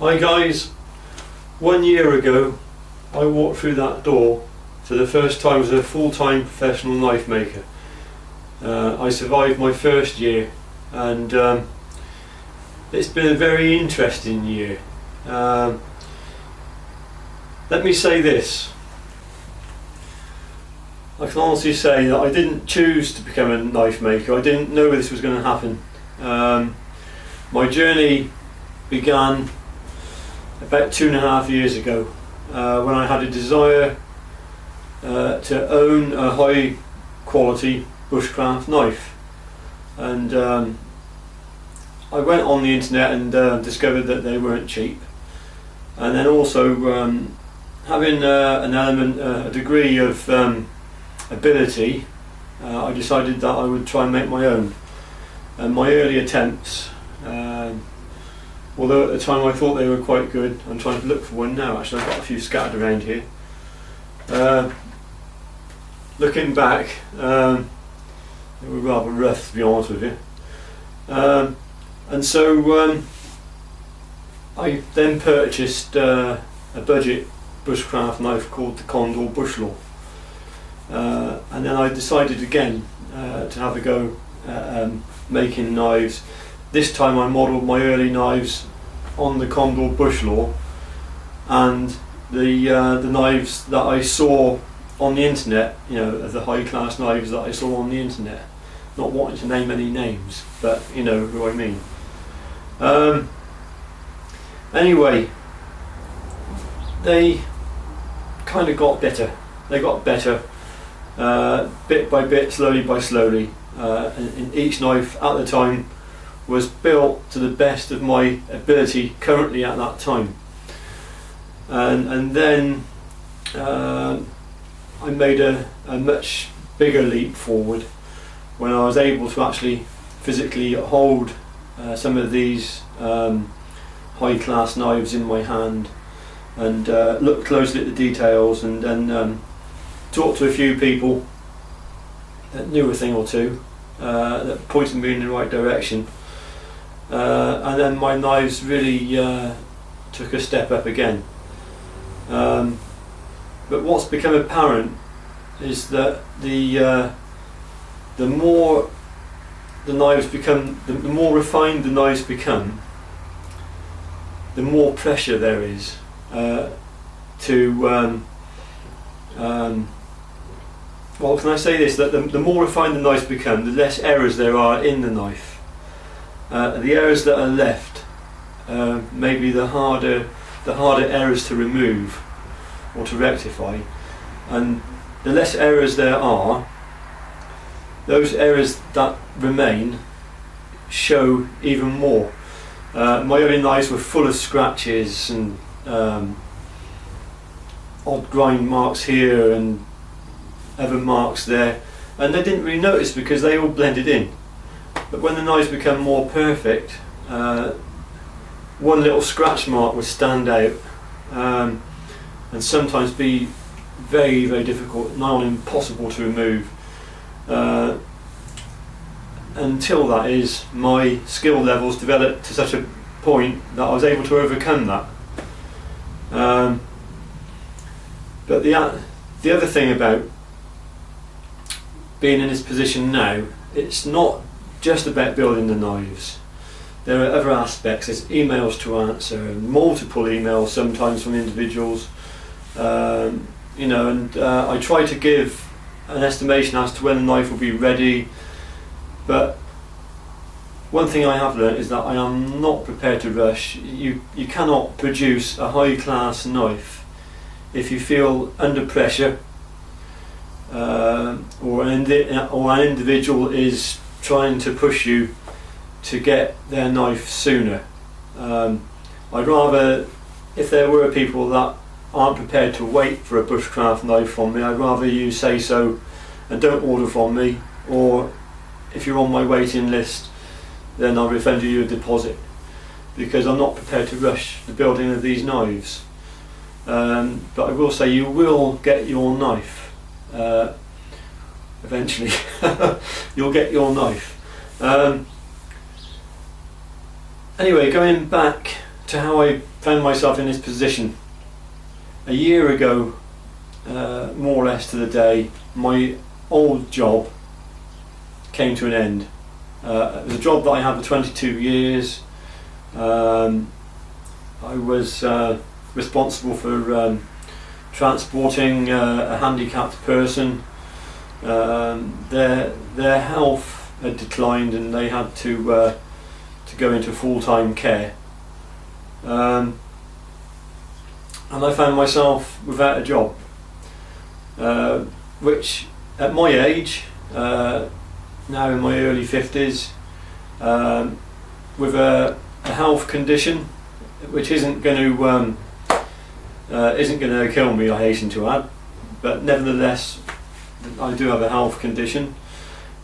Hi guys, 1 year ago I walked through that door for the first time as a full-time professional knife maker. I survived my first year and it's been a very interesting year. Let me say this, I can honestly say that I didn't choose to become a knife maker. I didn't know this was going to happen. My journey began about 2.5 years ago when I had a desire to own a high quality bushcraft knife, and I went on the internet and discovered that they weren't cheap, and then also having an element, a degree of ability, I decided that I would try and make my own. And my early attempts, although at the time I thought they were quite good, I'm trying to look for one now. Actually, I've got a few scattered around here. Looking back, they were rather rough, to be honest with you. And so I then purchased a budget bushcraft knife called the Condor Bushlaw. And then I decided again to have a go at making knives. This time I modelled my early knives on the Condor Bushlaw, and the knives that I saw on the internet, you know, the high class knives that I saw on the internet. Not wanting to name any names, but you know who I mean. Anyway, they kind of got better. They got better bit by bit, slowly by slowly. And each knife at the time was built to the best of my ability currently at that time. And then I made a much bigger leap forward when I was able to actually physically hold some of these high class knives in my hand and look closely at the details, and then talk to a few people that knew a thing or two that pointed me in the right direction, and then my knives really took a step up again. But what's become apparent is that the more the knives become, the more refined the knives become, the more pressure there is to well, can I say this, that the more refined the knives become, the less errors there are in the knife. The errors that are left may be the harder errors to remove or to rectify, and the less errors there are, those errors that remain show even more. My early knives were full of scratches and odd grind marks here and other marks there, and they didn't really notice because they all blended in. But when the knives become more perfect, one little scratch mark would stand out, and sometimes be very, very difficult, nigh on impossible to remove. Until that is, my skill levels developed to such a point that I was able to overcome that. But the other thing about being in this position now, it's not just about building the knives. There are other aspects. There's emails to answer, multiple emails sometimes from individuals, you know, and I try to give an estimation as to when the knife will be ready. But one thing I have learnt is that I am not prepared to rush. You cannot produce a high class knife if you feel under pressure, or an individual is trying to push you to get their knife sooner. I'd rather, if there were people that aren't prepared to wait for a bushcraft knife from me, I'd rather you say so and don't order from me, or if you're on my waiting list, then I'll refund you your deposit, because I'm not prepared to rush the building of these knives. But I will say you will get your knife eventually. You'll get your knife. Anyway, going back to how I found myself in this position. A year ago, more or less to the day, my old job came to an end. It was a job that I had for 22 years. I was responsible for transporting a handicapped person. Their health had declined and they had to go into full-time care. And I found myself without a job, which at my age, now in my early 50s, with a health condition which isn't going to kill me, I hasten to add, but nevertheless I do have a health condition,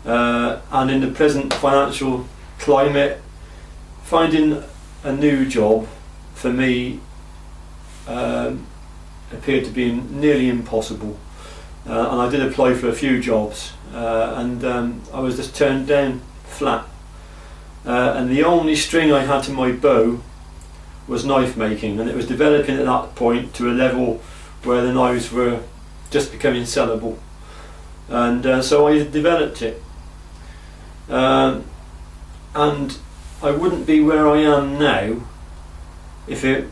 and in the present financial climate, finding a new job for me appeared to be nearly impossible, and I did apply for a few jobs, and I was just turned down flat, and the only string I had to my bow was knife making, and it was developing at that point to a level where the knives were just becoming sellable, and so I developed it, and I wouldn't be where I am now if it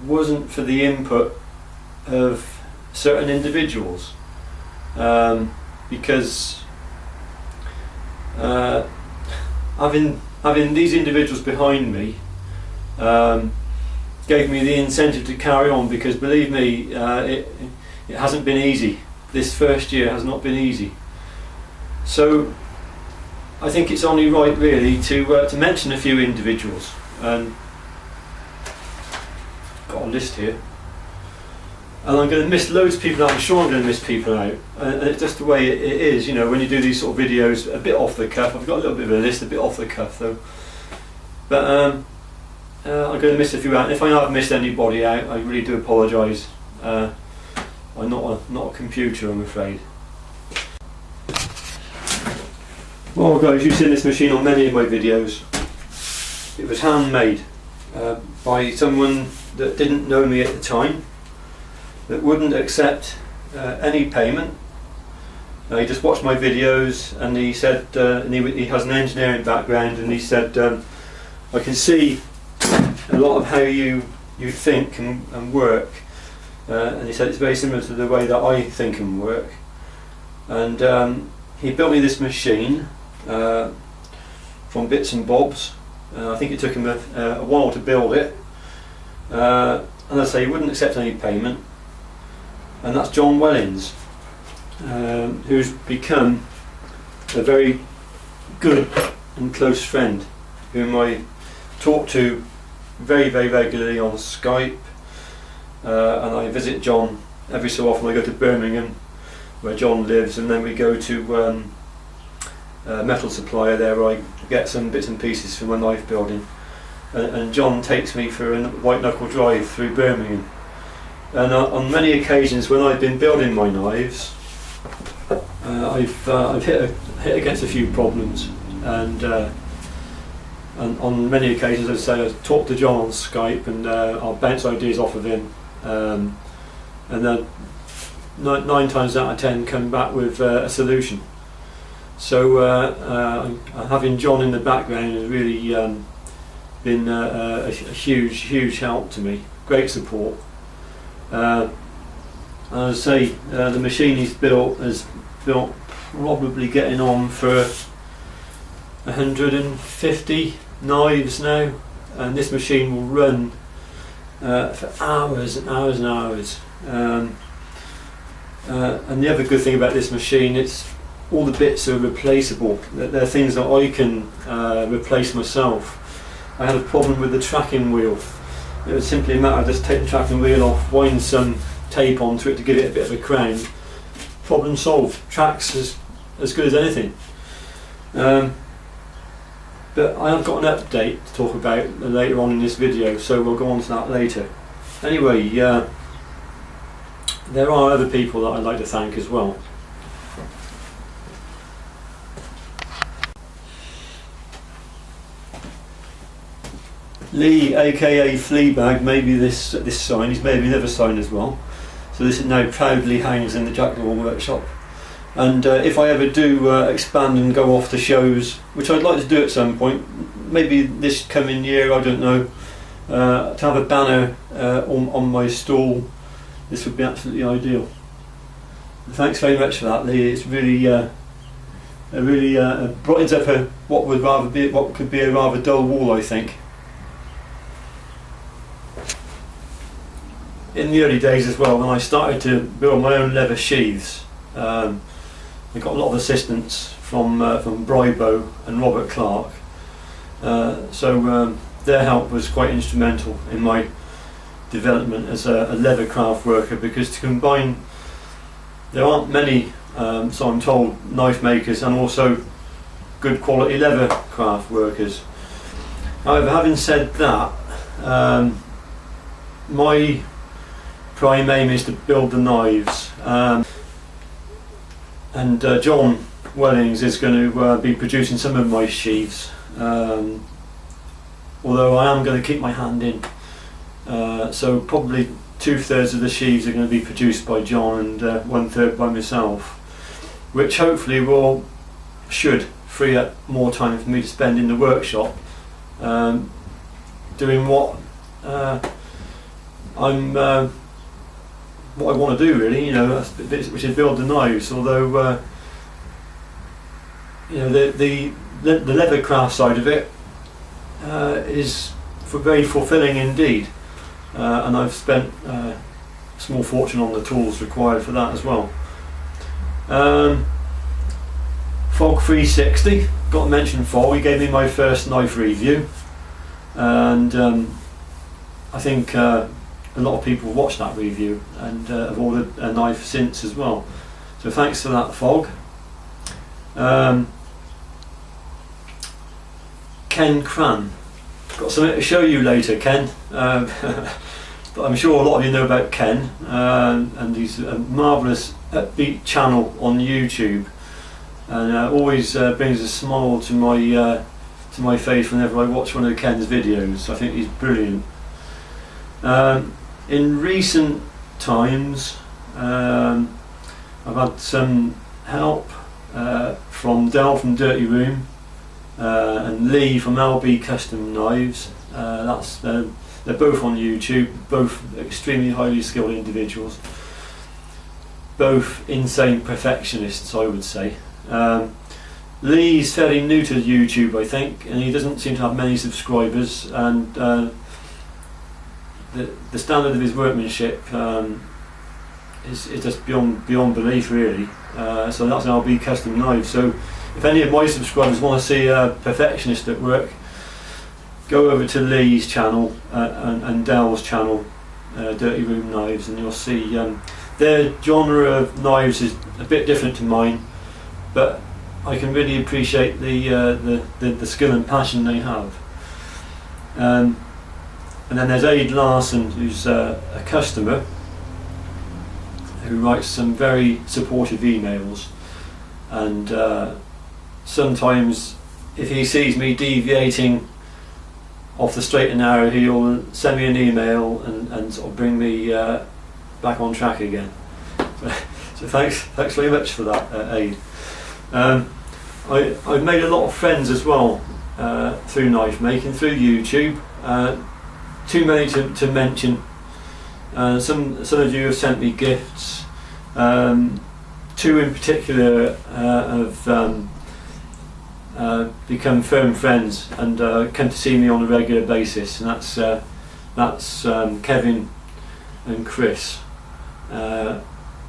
wasn't for the input of certain individuals, because having these individuals behind me gave me the incentive to carry on, because believe me, it hasn't been easy. This first year has not been easy. So I think it's only right really to mention a few individuals. Got a list here, and I'm going to miss loads of people out. I'm sure I'm going to miss people out, and it's just the way it is, you know, when you do these sort of videos a bit off the cuff. I've got a little bit of a list, a bit off the cuff though, but I'm going to miss a few out, and if I have missed anybody out, I really do apologise. I'm not a computer, I'm afraid. Well guys, you've seen this machine on many of my videos. It was handmade by someone that didn't know me at the time, that wouldn't accept any payment. He just watched my videos, and he said, and he has an engineering background, and he said, I can see a lot of how you think and work, and he said it's very similar to the way that I think and work, and he built me this machine from bits and bobs. I think it took him a while to build it, and as I say, he wouldn't accept any payment, and that's John Wellins, who's become a very good and close friend, whom I talk to very regularly on Skype, and I visit John every so often. I go to Birmingham where John lives, and then we go to a metal supplier there where I get some bits and pieces for my knife building, and John takes me for a white knuckle drive through Birmingham, and on many occasions when I've been building my knives, I've hit against a few problems, and on many occasions, as I say, I talk to John on Skype, and I'll bounce ideas off of him, and then 9 times out of 10 come back with a solution. So having John in the background has really been a huge help to me, great support. As I say, the machine he's built has built probably getting on for 150 knives now, and this machine will run for hours and hours and hours. And the other good thing about this machine, it's all the bits are replaceable. They're things that I can replace myself. I had a problem with the tracking wheel. It was simply a matter of just take the tracking wheel off, wind some tape onto it to give it a bit of a crown. Problem solved. Tracks as good as anything. But I have got an update to talk about later on in this video, so we'll go on to that later. Anyway, there are other people that I'd like to thank as well. Lee, aka Fleabag, made me this sign. He's made me another sign as well. So this now proudly hangs in the Jacklore workshop. And if I ever do expand and go off to shows, which I'd like to do at some point, maybe this coming year, I don't know, to have a banner on my stall, this would be absolutely ideal. Thanks very much for that, Lee. It's really brightens up what could be a rather dull wall, I think. In the early days as well, when I started to build my own leather sheaths, I got a lot of assistance from Brybo and Robert Clark, so their help was quite instrumental in my development as a leather craft worker, because to combine, there aren't many, so I'm told, knife makers and also good quality leather craft workers. However, having said that, my prime aim is to build the knives, and John Wellings is going to be producing some of my sheaths, although I am going to keep my hand in, so probably 2/3 of the sheaths are going to be produced by John and 1/3 by myself, which hopefully should free up more time for me to spend in the workshop, doing what what I want to do, really, you know, which is build the knives. Although you know, the leather craft side of it is very fulfilling indeed, and I've spent a small fortune on the tools required for that as well. Fog 360, got to mention Fog. He gave me my first knife review, and I think a lot of people watched that review and have ordered a knife since as well. So thanks for that, Fog. Ken Cran, got something to show you later, Ken. But I'm sure a lot of you know about Ken, and he's a marvellous upbeat channel on YouTube, and always brings a smile to my face whenever I watch one of Ken's videos. I think he's brilliant. In recent times, I've had some help from Del from Dirty Room and Lee from LB Custom Knives. They're both on YouTube, both extremely highly skilled individuals, both insane perfectionists, I would say. Lee's fairly new to YouTube, I think, and he doesn't seem to have many subscribers, and the standard of his workmanship is just beyond belief, really. So that's an LB Custom Knife. So if any of my subscribers want to see a perfectionist at work, go over to Lee's channel and Dell's channel, Dirty Room Knives, and you'll see their genre of knives is a bit different to mine, but I can really appreciate the skill and passion they have. And then there's Aid Larson, who's a customer who writes some very supportive emails, and sometimes if he sees me deviating off the straight and narrow, he'll send me an email and sort of bring me back on track again. So thanks very much for that, Aid. I've made a lot of friends as well through knife making, through YouTube. Too many to mention. Some of you have sent me gifts. Two in particular have become firm friends and come to see me on a regular basis, and that's Kevin and Chris.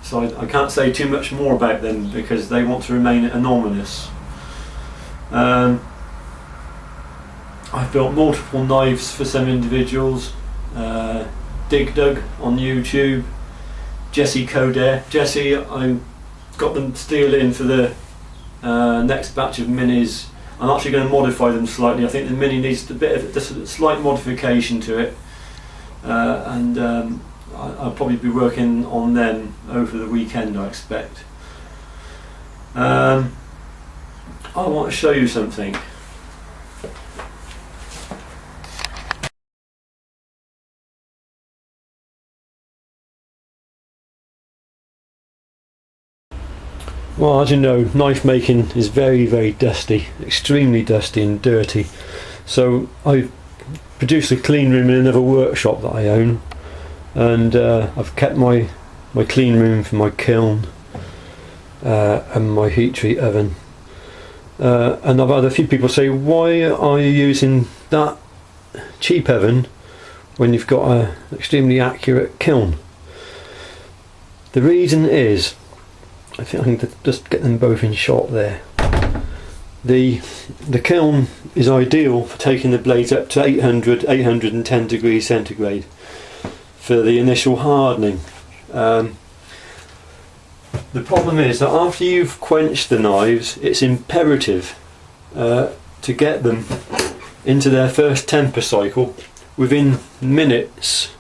So I can't say too much more about them because they want to remain anonymous. I've built multiple knives for some individuals. Dig Dug on YouTube, Jesse Coder. Jesse, I got them steel in for the next batch of minis. I'm actually going to modify them slightly. I think the mini needs a bit of just a slight modification to it, and I'll probably be working on them over the weekend, I expect. I want to show you something. Well, as you know, knife making is very, very dusty, extremely dusty and dirty. So I produced a clean room in another workshop that I own, and I've kept my clean room for my kiln and my heat treat oven. And I've had a few people say, why are you using that cheap oven when you've got an extremely accurate kiln? The reason is, I think I can just get them both in shot there. The kiln is ideal for taking the blades up to 810 degrees centigrade for the initial hardening. The problem is that after you've quenched the knives, it's imperative to get them into their first temper cycle within minutes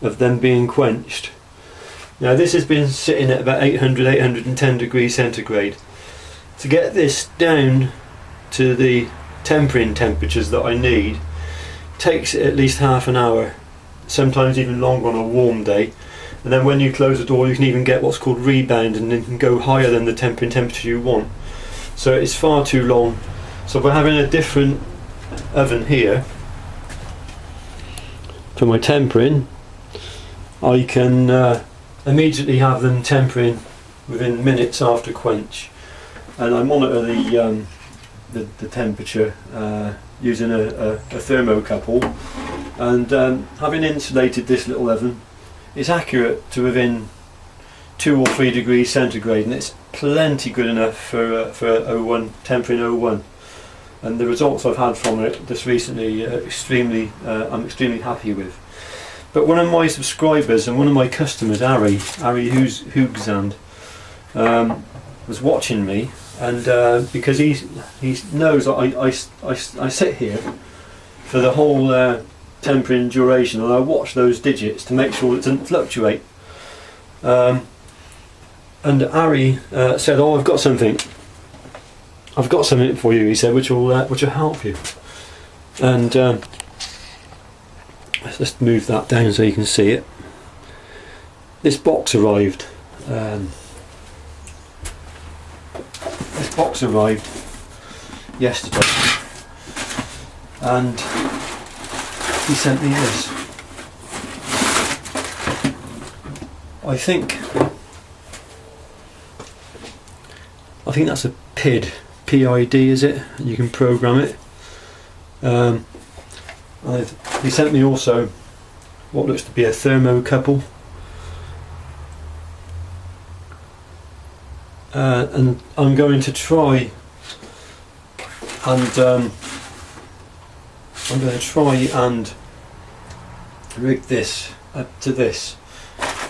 of them being quenched. Now this has been sitting at about 810 degrees centigrade. To get this down to the tempering temperatures that I need takes at least half an hour, sometimes even longer on a warm day. And then when you close the door, you can even get what's called rebound, and it can go higher than the tempering temperature you want. So it's far too long. So by having a different oven here for my tempering, I can immediately have them tempering within minutes after quench, and I monitor the temperature using a thermocouple, and having insulated this little oven, it's accurate to within 2 or 3 degrees centigrade, and it's plenty good enough for 01 tempering 01. And the results I've had from it just recently I'm extremely happy with. But one of my subscribers and one of my customers, Harry Hugzand, was watching me, and because he knows I sit here for the whole tempering duration, and I watch those digits to make sure it doesn't fluctuate. And Harry said, "Oh, I've got something for you," he said, which will help you. And let's just move that down so you can see it. This box arrived. Yesterday, and he sent me this. I think that's a PID, is it? You can program it. He sent me also what looks to be a thermocouple, and I'm going to try and rig this up to this,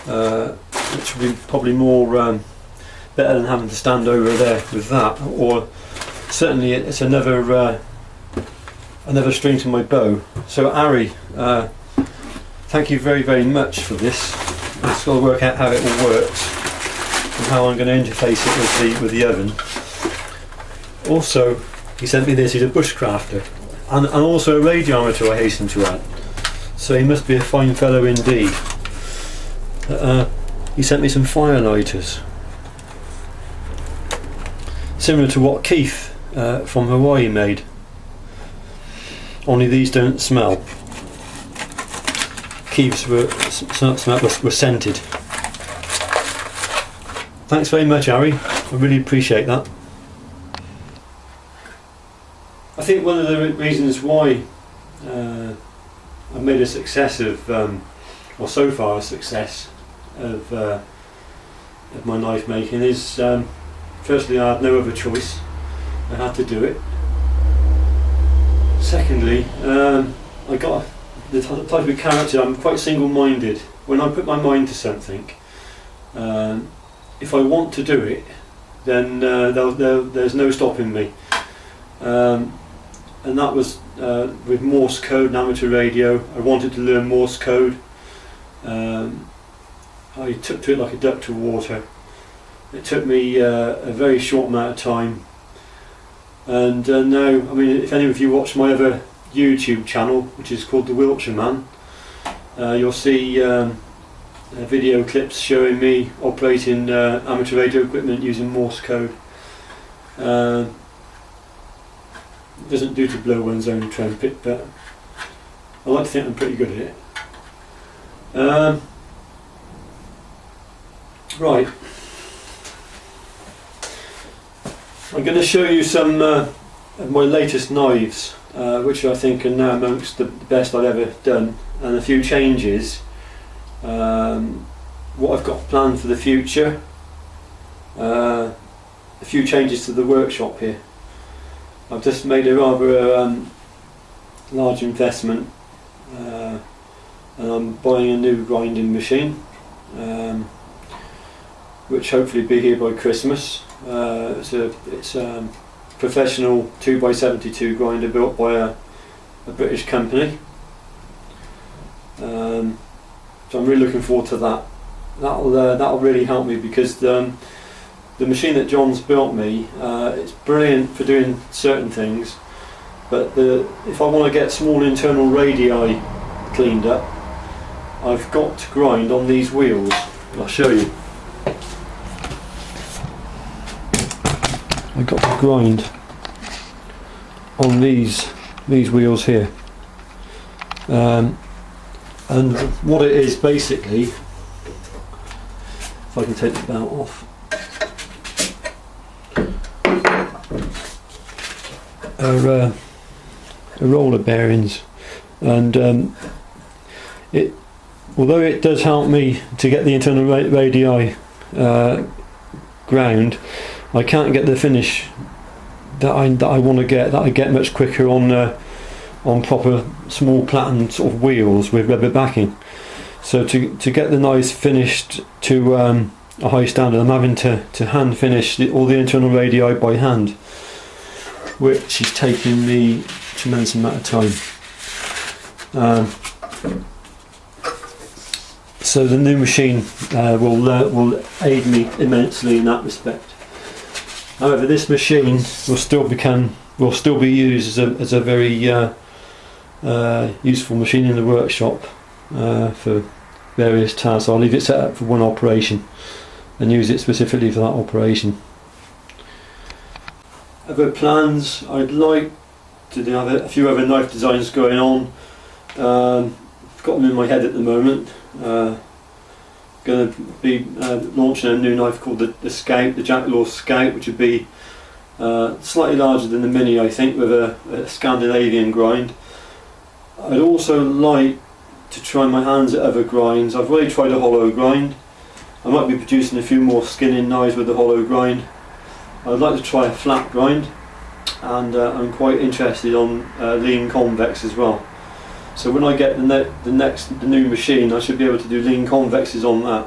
which will be probably more better than having to stand over there with that, or certainly it's another string to my bow. So Ari, thank you very, very much for this. I've got to work out how it all works and how I'm going to interface it with the oven. Also, he sent me this. He's a bushcrafter, and also a radiometer, I hasten to add. So he must be a fine fellow indeed. He sent me some fire lighters, similar to what Keith from Hawaii made, only these don't smell. Keith's were scented. Thanks very much, Harry. I really appreciate that. I think one of the reasons why I've made a success of, or so far a success of my knife making is, firstly, I had no other choice. I had to do it. Secondly, I got the type of character. I'm quite single-minded. When I put my mind to something, if I want to do it, then there's no stopping me. And that was with Morse code and amateur radio. I wanted to learn Morse code. I took to it like a duck to water. It took me a very short amount of time. And now, I mean, if any of you watch my other YouTube channel, which is called The Wiltshire Man, you'll see video clips showing me operating amateur radio equipment using Morse code. It doesn't do to blow one's own trumpet, but I like to think I'm pretty good at it. Right, I'm going to show you some of my latest knives, which I think are now amongst the best I've ever done, and a few changes, what I've got planned for the future, a few changes to the workshop here. I've just made a rather large investment, and I'm buying a new grinding machine, which hopefully be here by Christmas. It's a professional 2x72 grinder built by a British company. So I'm really looking forward to that. That'll really help me, because the machine that John's built me, it's brilliant for doing certain things, but if I want to get small internal radii cleaned up, I've got to grind on these wheels. I'll show you. I've got to grind on these wheels here, and what it is basically, if I can take the belt off, are roller bearings, and although it does help me to get the internal radii ground, I can't get the finish that I want to get, that I get much quicker on proper small platen sort of wheels with rubber backing. So to get the knives finished to a high standard, I'm having to hand finish all the internal radii by hand, which is taking me a tremendous amount of time. So the new machine will aid me immensely in that respect. However, this machine will still be used as a very useful machine in the workshop for various tasks. I'll leave it set up for one operation and use it specifically for that operation. Other plans, I'd like to have a few other knife designs going on. I've got them in my head at the moment. Going to be launching a new knife called the Scout, the Jacklore Scout, which would be slightly larger than the Mini, I think, with a Scandinavian grind. I'd also like to try my hands at other grinds. I've already tried a hollow grind. I might be producing a few more skinning knives with the hollow grind. I'd like to try a flat grind, and I'm quite interested on lean convex as well. So when I get the new machine, I should be able to do lean convexes on that,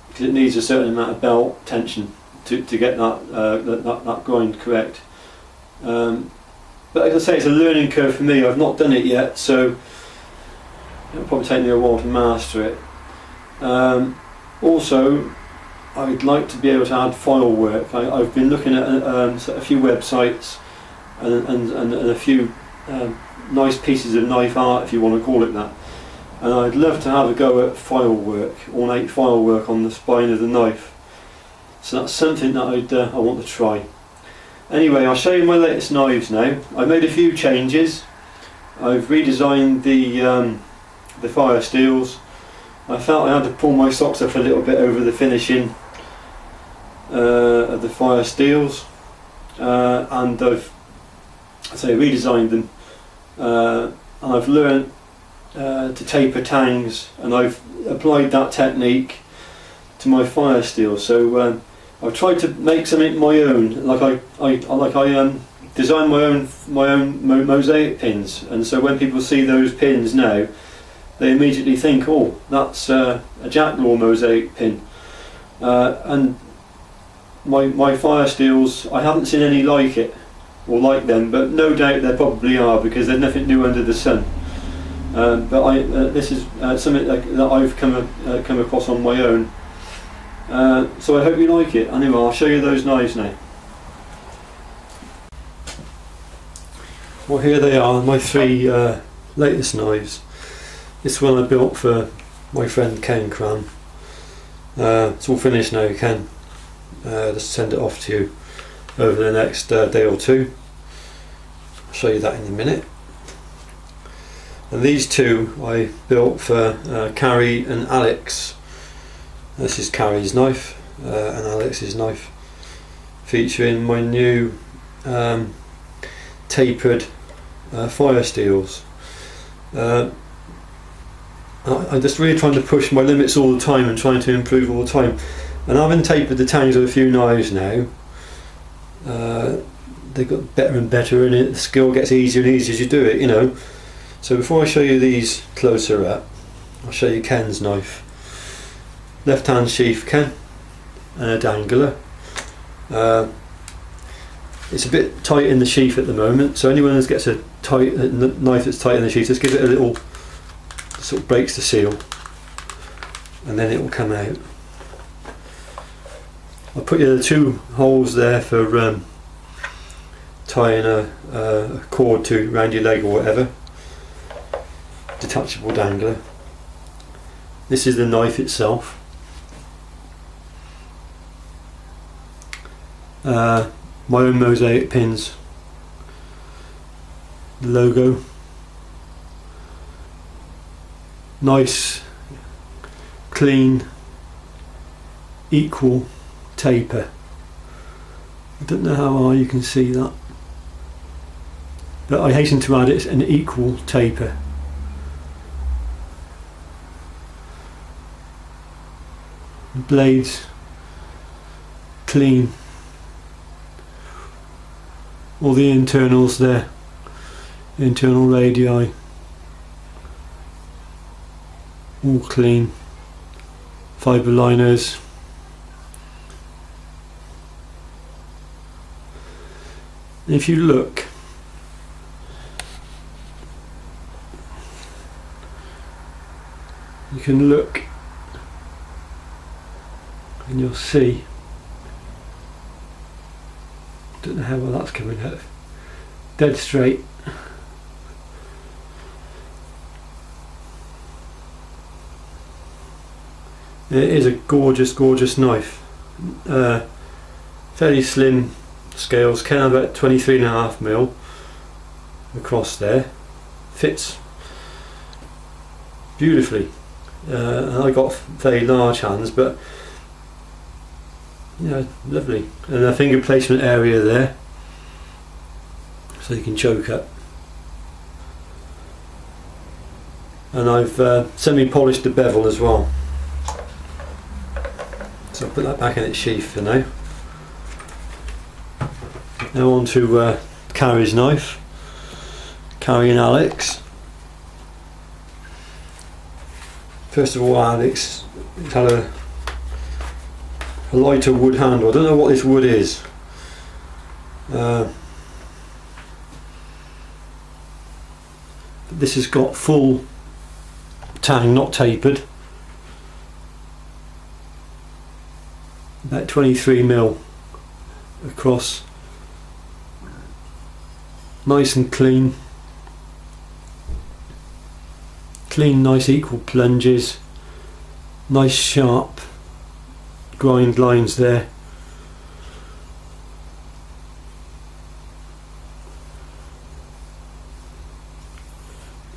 because it needs a certain amount of belt tension to get that grind correct. But as I say, it's a learning curve for me. I've not done it yet, so it'll probably take me a while to master it. Also, I'd like to be able to add file work. I've been looking at a few websites and a few nice pieces of knife art, if you want to call it that, and I'd love to have a go at file work, ornate file work on the spine of the knife. So that's something that I want to try. Anyway, I'll show you my latest knives now. I made a few changes. I've redesigned the fire steels. I felt I had to pull my socks off a little bit over the finishing of the fire steels, and I've redesigned them. And I've learned to taper tangs, and I've applied that technique to my fire steel. So I've tried to make something my own. I designed my own mosaic pins, and so when people see those pins now, they immediately think, oh, that's a Jacklore mosaic pin. And my fire steels, I haven't seen any like it or like them, but no doubt there probably are, because there's nothing new under the sun. But this is something that I've come across on my own. So I hope you like it. Anyway, I'll show you those knives now. Well, here they are, my three latest knives. This one I built for my friend Ken Cram. It's all finished now, Ken. Just send it off to you over the next day or two. I'll show you that in a minute. And these two I built for Carrie and Alex. This is Carrie's knife and Alex's knife, featuring my new tapered fire steels. I'm just really trying to push my limits all the time and trying to improve all the time. And having tapered the tangs of a few knives now, they got better and better, and the skill gets easier and easier as you do it, you know. So before I show you these closer up, I'll show you Ken's knife. Left hand sheath, Ken, and a dangler. It's a bit tight in the sheath at the moment, so anyone that gets a knife that's tight in the sheath, just give it a little, sort of breaks the seal, and then it will come out. I'll put you the 2 holes there for tying a cord to around your leg or whatever. Detachable dangler. This is the knife itself. My own mosaic pins. The logo. Nice, clean, equal taper. I don't know how well you can see that, but I hasten to add it's an equal taper. The blades clean. All the internals there, internal radii, all clean. Fibre liners. If you look, you can look and you'll see, don't know how well that's coming out, dead straight. It is a gorgeous, gorgeous knife. Fairly slim scales, can have about 23.5mm across there. Fits beautifully. I got very large hands, but yeah, lovely. And a finger placement area there, so you can choke up. And I've semi-polished the bevel as well. So I'll put that back in its sheath for now. Now on to Carrie's knife. Carrie and Alex. First of all, Alex had a lighter wood handle. I don't know what this wood is. This has got full tang, not tapered. About 23mm across. Nice and clean. Clean, nice equal plunges. Nice sharp grind lines there.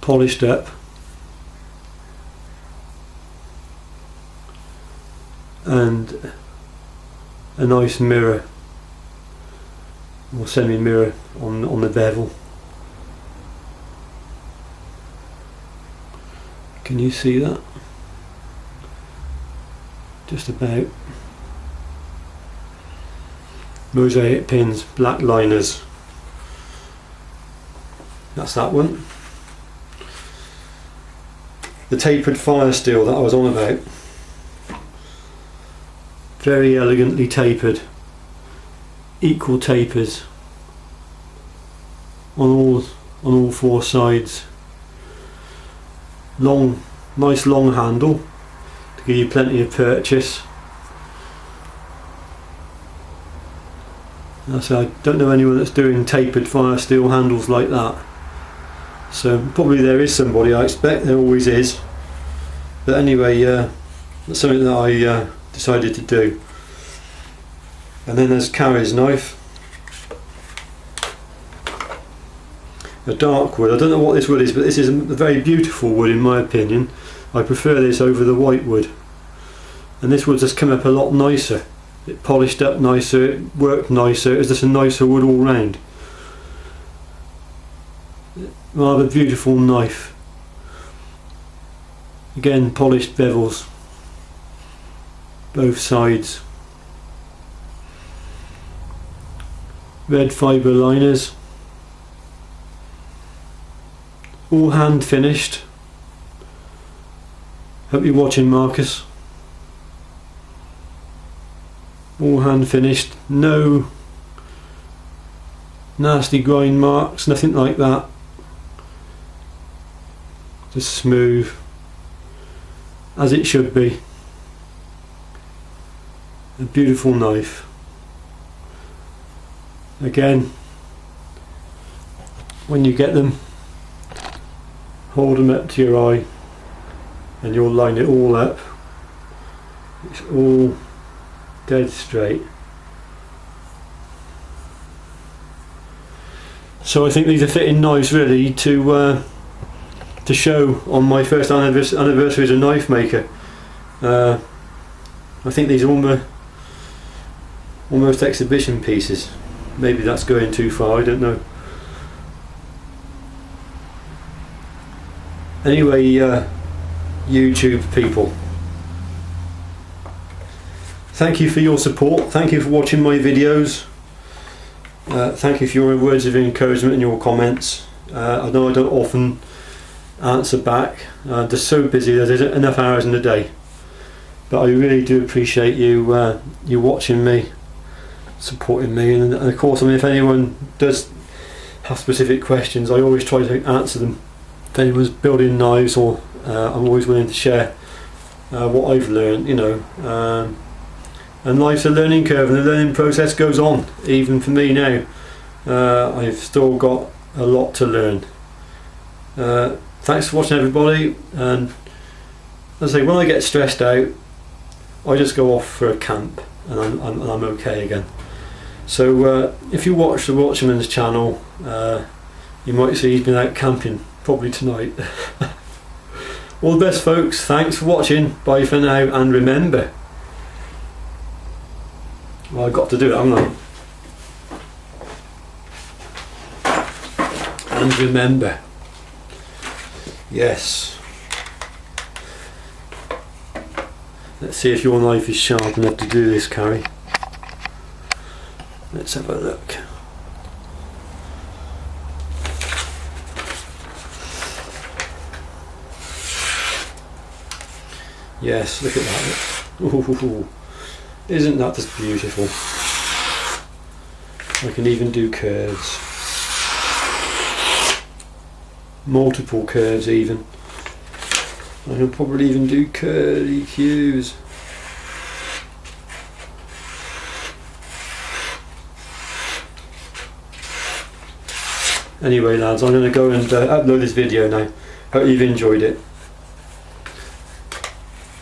Polished up. And a nice mirror or semi-mirror on the bevel. Can you see that? Just about. Mosaic pins, black liners. That's that one. The tapered fire steel that I was on about. Very elegantly tapered. Equal tapers on all 4 sides. Long, nice long handle to give you plenty of purchase. So I don't know anyone that's doing tapered fire steel handles like that. So probably there is somebody, I expect there always is. But anyway, that's something that I decided to do. And then there's Carrie's knife. A dark wood. I don't know what this wood is, but this is a very beautiful wood in my opinion. I prefer this over the white wood. And this wood has come up a lot nicer. It polished up nicer, it worked nicer, it's just a nicer wood all round. Rather beautiful knife. Again, polished bevels. Both sides. Red fibre liners. All hand finished. Hope you're watching, Marcus. All hand finished, no nasty grind marks, nothing like that. Just smooth, as it should be. A beautiful knife. Again, when you get them, hold them up to your eye and you'll line it all up. It's all dead straight. So I think these are fitting knives really to show on my first anniversary as a knife maker. I think these are almost exhibition pieces. Maybe that's going too far, I don't know. Anyway, YouTube people, thank you for your support, thank you for watching my videos, thank you for your words of encouragement and your comments. I know I don't often answer back, I'm just so busy, there's enough hours in the day, but I really do appreciate you you watching me, supporting me, and of course, I mean, if anyone does have specific questions, I always try to answer them. If anyone's building knives, or I'm always willing to share what I've learned, you know. And life's a learning curve, and the learning process goes on, even for me now. I've still got a lot to learn. Thanks for watching, everybody, and as I say, when I get stressed out, I just go off for a camp, and I'm okay again. So if you watch the Watchman's channel, you might see he's been out camping, probably tonight. All the best, folks, thanks for watching, bye for now, and remember, well, I've got to do it, haven't I? And remember, yes, let's see if your knife is sharp enough to do this, Carrie. Let's have a look. Yes, look at that. Ooh, isn't that just beautiful? I can even do curves. Multiple curves even. I can probably even do curly cues. Anyway, lads, I'm going to go and upload this video now. Hope you've enjoyed it.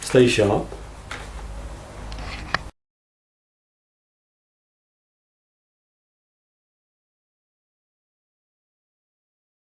Stay sharp.